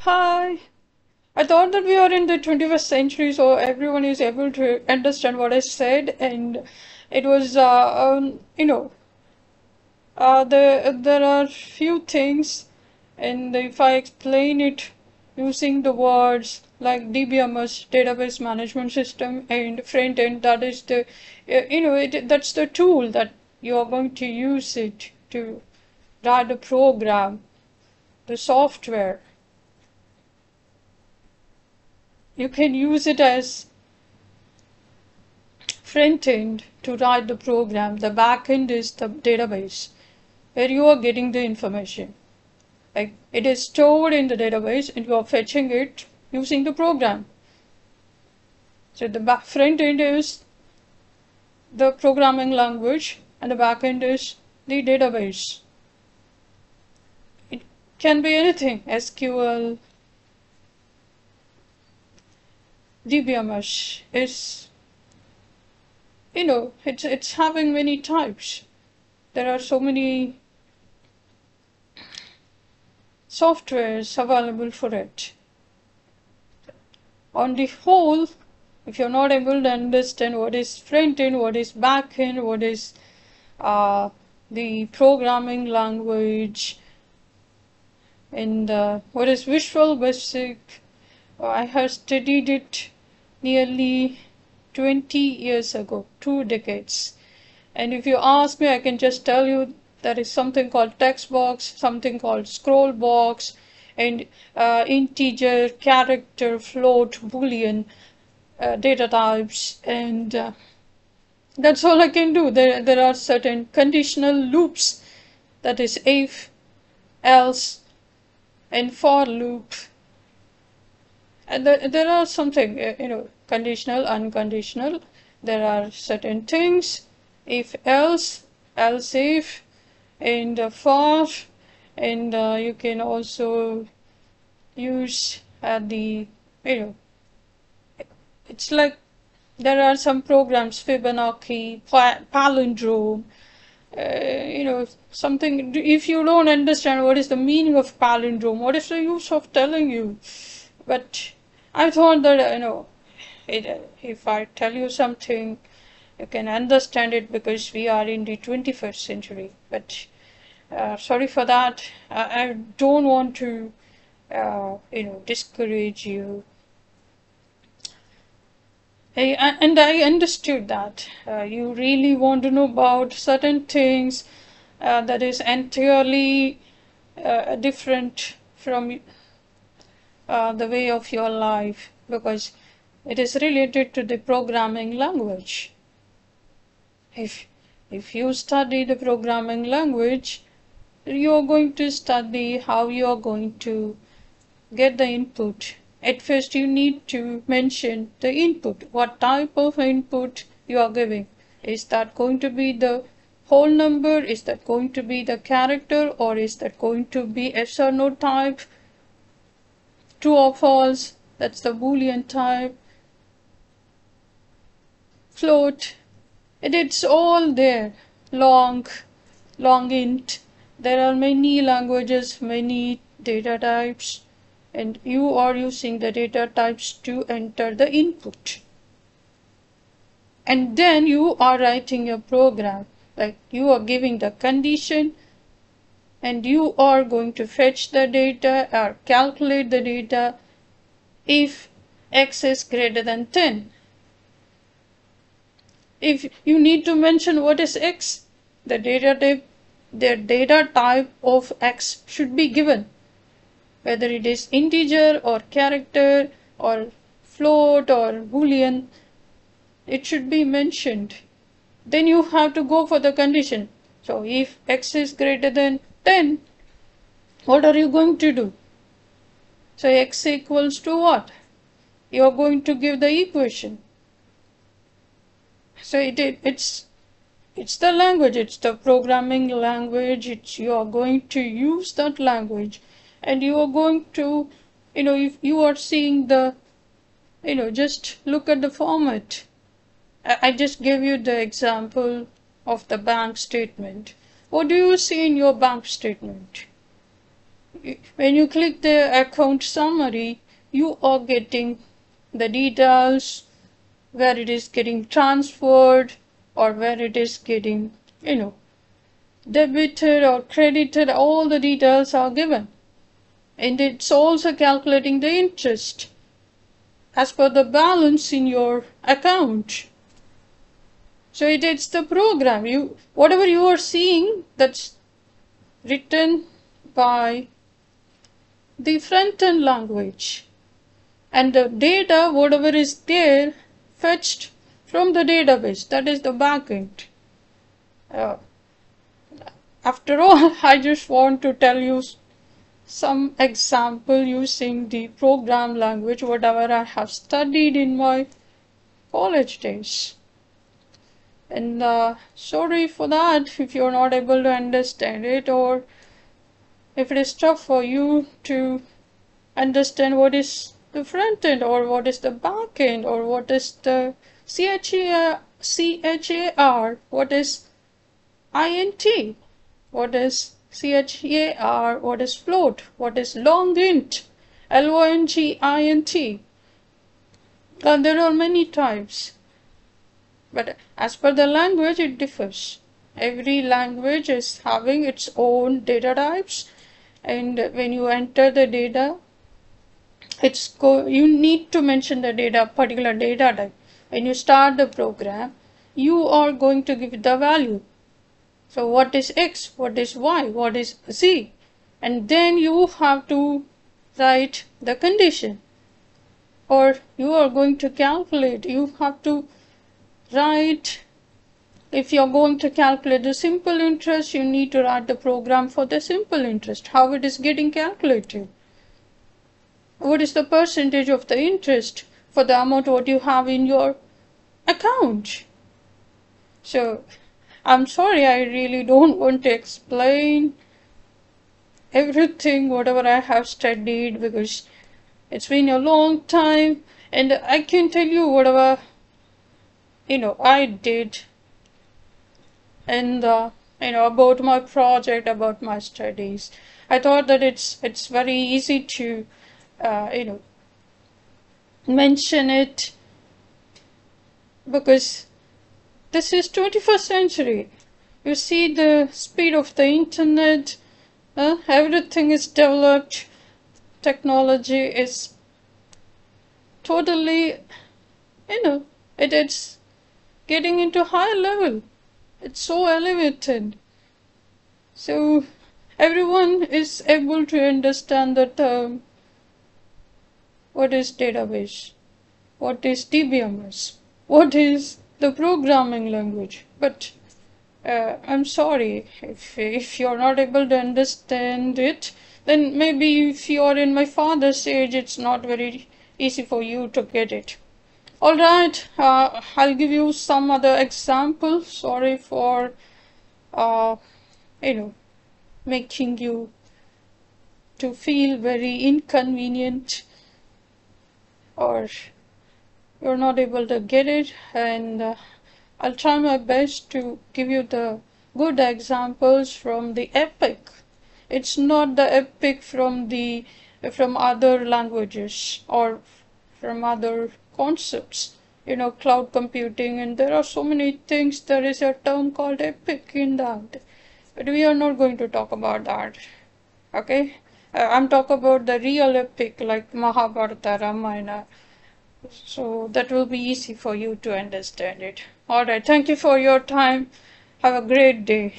Hi. I thought that we are in the 21st century, so everyone is able to understand what I said, and it was, there are few things, and if I explain it using the words like DBMS, database management system, and front end, that is the, that's the tool that you are going to use it to write the program, the software. You can use it as front end to write the program. The back end is the database where you are getting the information. Like it is stored in the database and you are fetching it using the program. So the front end is the programming language and the back end is the database. It can be anything, SQL, DBMS is, it's having many types. There are so many softwares available for it. On the whole, if you're not able to understand what is front end, what is back end, what is the programming language, and what is Visual Basic, I have studied it nearly 20 years ago, 2 decades. And if you ask me, I can just tell you there is something called text box, something called scroll box, and integer, character, float, boolean data types, and that's all I can do. There are certain conditional loops, that is if, else, and for loop. And there are something, conditional, unconditional. There are certain things, if, else, else if, and for, and you can also use the, it's like there are some programs, Fibonacci, palindrome, something. If you don't understand what is the meaning of palindrome, what is the use of telling you? But I thought that, if I tell you something, you can understand it because we are in the 21st century. But sorry for that. I don't want to, discourage you. And I understood that you really want to know about certain things that is entirely different from the way of your life, because it is related to the programming language. If you study the programming language, you are going to study how you are going to get the input. At first you need to mention the input, what type of input you are giving. Is that going to be the whole number? Is that going to be the character? Or is that going to be yes or no type? True or false? That's the Boolean type. Float. It's all there. Long int. There are many languages, many data types, and you are using the data types to enter the input. And then you are writing a program, like you are giving the condition and you are going to fetch the data or calculate the data if x is greater than 10. If you need to mention what is x, the data type of x should be given, whether it is integer or character or float or boolean, it should be mentioned. Then you have to go for the condition. So if x is greater than 10, what are you going to do? So x equals to what? You are going to give the equation. So it's the language, it's the programming language, you are going to use that language, and you are going to, if you are seeing the, just look at the format. I just gave you the example of the bank statement. What do you see in your bank statement? When you click the account summary, you are getting the details, where it is getting transferred or where it is getting, debited or credited. All the details are given. And it's also calculating the interest as per the balance in your account. So it's the program. Whatever you are seeing, that's written by the front-end language. And the data, whatever is there, fetched from the database, that is the backend. After all, I just want to tell you some example using the program language, whatever I have studied in my college days. And sorry for that if you're not able to understand it, or if it is tough for you to understand what is the front end or what is the back end or what is the CHAR, what is INT, what is CHAR, what is float, what is long int, LONGINT. There are many types. But as per the language, it differs. Every language is having its own data types, and when you enter the data, you need to mention the particular data type. When you start the program, you are going to give the value. So what is X, what is Y, what is Z? And then you have to write the condition. Or you are going to calculate, you have to write, if you're going to calculate the simple interest, you need to write the program for the simple interest, how it is getting calculated. What is the percentage of the interest for the amount what you have in your account? So, I'm sorry, I really don't want to explain everything, whatever I have studied, because it's been a long time, and I can tell you whatever I did, and about my project, about my studies. I thought that it's very easy to mention it, because this is 21st century. You see the speed of the internet, everything is developed, technology is totally, it's getting into higher level. It's so elevated. So everyone is able to understand the term. What is database? What is DBMS? What is the programming language? But I'm sorry, if you're not able to understand it, then maybe if you're in my father's age, it's not very easy for you to get it. Alright, I'll give you some other examples. Sorry for, making you to feel very inconvenient, or you're not able to get it, and I'll try my best to give you the good examples from the epic. It's not the epic from other languages or from other concepts, cloud computing, and there are so many things. There is a term called epic in that, but we are not going to talk about that. Okay, I'm talking about the real epic like Mahabharata, Ramayana, so that will be easy for you to understand it. Alright, thank you for your time. Have a great day.